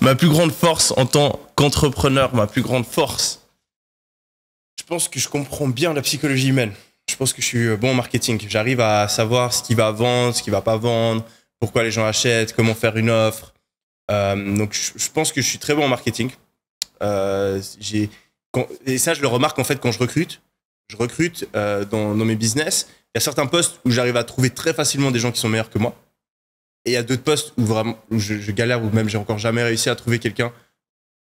Ma plus grande force en tant qu'entrepreneur, ma plus grande force, je pense que je comprends bien la psychologie humaine. Je pense que je suis bon en marketing. J'arrive à savoir ce qui va vendre, ce qui va pas vendre, pourquoi les gens achètent, comment faire une offre. Donc, je pense que je suis très bon en marketing. Et ça, je le remarque en fait quand je recrute. Je recrute dans mes business. Il y a certains postes où j'arrive à trouver très facilement des gens qui sont meilleurs que moi. Et il y a d'autres postes où vraiment où je galère, ou même j'ai encore jamais réussi à trouver quelqu'un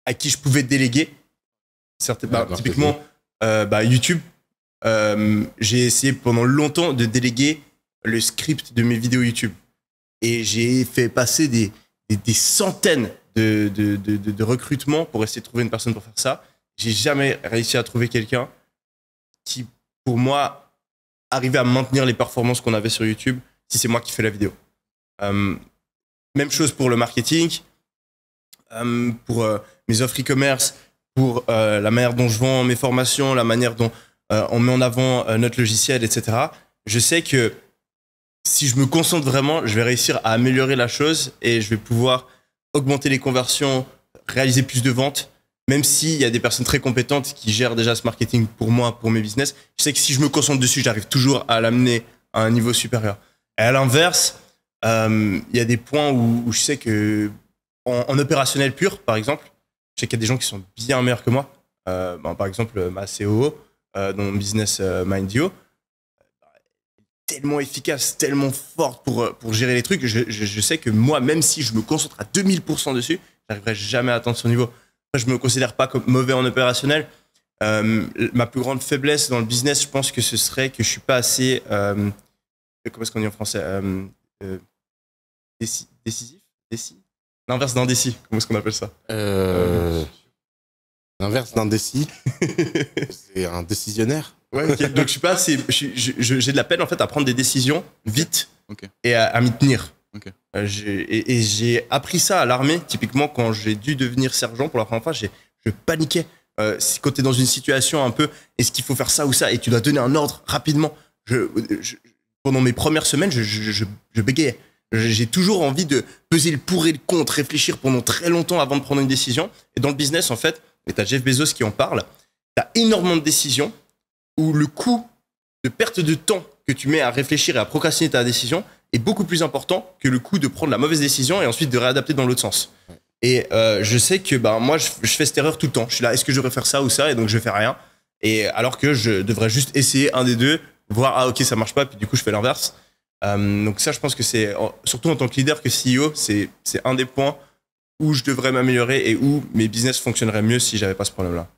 à qui je pouvais déléguer. Typiquement, YouTube. J'ai essayé pendant longtemps de déléguer le script de mes vidéos YouTube. Et j'ai fait passer des centaines de recrutements pour essayer de trouver une personne pour faire ça. J'ai jamais réussi à trouver quelqu'un qui, pour moi, arrivait à maintenir les performances qu'on avait sur YouTube si c'est moi qui fais la vidéo. Même chose pour le marketing, pour mes offres e-commerce, pour la manière dont je vends mes formations, la manière dont on met en avant notre logiciel, etc. Je sais que si je me concentre vraiment, je vais réussir à améliorer la chose et je vais pouvoir augmenter les conversions, réaliser plus de ventes, même s'il y a des personnes très compétentes qui gèrent déjà ce marketing pour moi, pour mes business. Je sais que si je me concentre dessus, j'arrive toujours à l'amener à un niveau supérieur. Et à l'inverse, il y a des points où je sais que en opérationnel pur, par exemple, je sais qu'il y a des gens qui sont bien meilleurs que moi. Par exemple, ma COO dans mon business Mindio, tellement efficace, tellement forte pour gérer les trucs. Je sais que moi, même si je me concentre à 2000% dessus, j'arriverai jamais à atteindre son niveau. Après, je me considère pas comme mauvais en opérationnel. Ma plus grande faiblesse dans le business, je pense que ce serait que je suis pas assez... comment est-ce qu'on dit en français décisif. L'inverse d'indécis. Comment est-ce qu'on appelle ça L'inverse d'indécis, c'est un décisionnaire. Ouais, okay. Donc je suis pas assez... J'ai de la peine en fait à prendre des décisions vite et à m'y tenir. J'ai appris ça à l'armée. Typiquement, quand j'ai dû devenir sergent pour la première fois, je paniquais. Quand tu es dans une situation un peu, est-ce qu'il faut faire ça ou ça, et tu dois donner un ordre rapidement. Pendant mes premières semaines, je bégayais. J'ai toujours envie de peser le pour et le contre, réfléchir pendant très longtemps avant de prendre une décision. Et dans le business, en fait, et tu as Jeff Bezos qui en parle, tu as énormément de décisions où le coût de perte de temps que tu mets à réfléchir et à procrastiner ta décision est beaucoup plus important que le coût de prendre la mauvaise décision et ensuite de réadapter dans l'autre sens. Et je sais que moi, je fais cette erreur tout le temps. Je suis là, est-ce que je devrais faire ça ou ça? Et donc, je fais rien. Et alors que je devrais juste essayer un des deux, voir, ah ok, ça marche pas, puis du coup, je fais l'inverse. Donc ça, je pense que c'est, surtout en tant que leader que CEO, c'est un des points où je devrais m'améliorer et où mes business fonctionneraient mieux si j'avais pas ce problème-là.